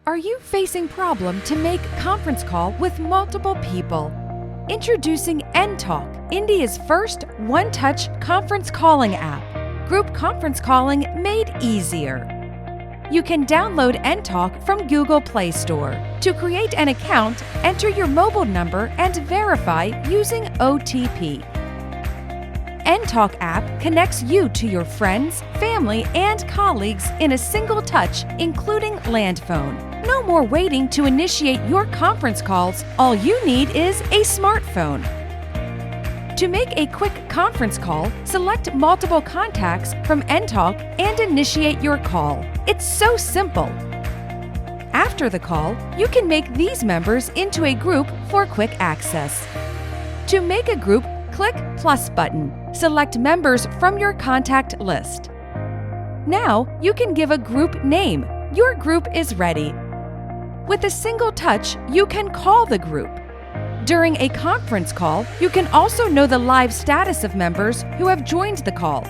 Are you facing problem to make conference call with multiple people? Introducing nTalk, India's first one-touch conference calling app. Group conference calling made easier. You can download nTalk from Google Play Store. To create an account, enter your mobile number and verify using OTP. nTalk app connects you to your friends, family, and colleagues in a single touch, including land phone. No more waiting to initiate your conference calls. All you need is a smartphone. To make a quick conference call, select multiple contacts from nTalk and initiate your call. It's so simple. After the call, you can make these members into a group for quick access. To make a group, click Plus button. Select members from your contact list. Now you can give a group name. Your group is ready. With a single touch, you can call the group. During a conference call, you can also know the live status of members who have joined the call.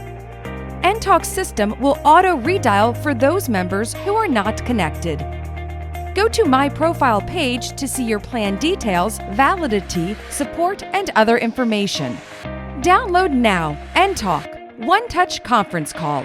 nTalk's system will auto-redial for those members who are not connected. Go to My Profile page to see your plan details, validity, support, and other information. Download now nTalk, One Touch Conference Call.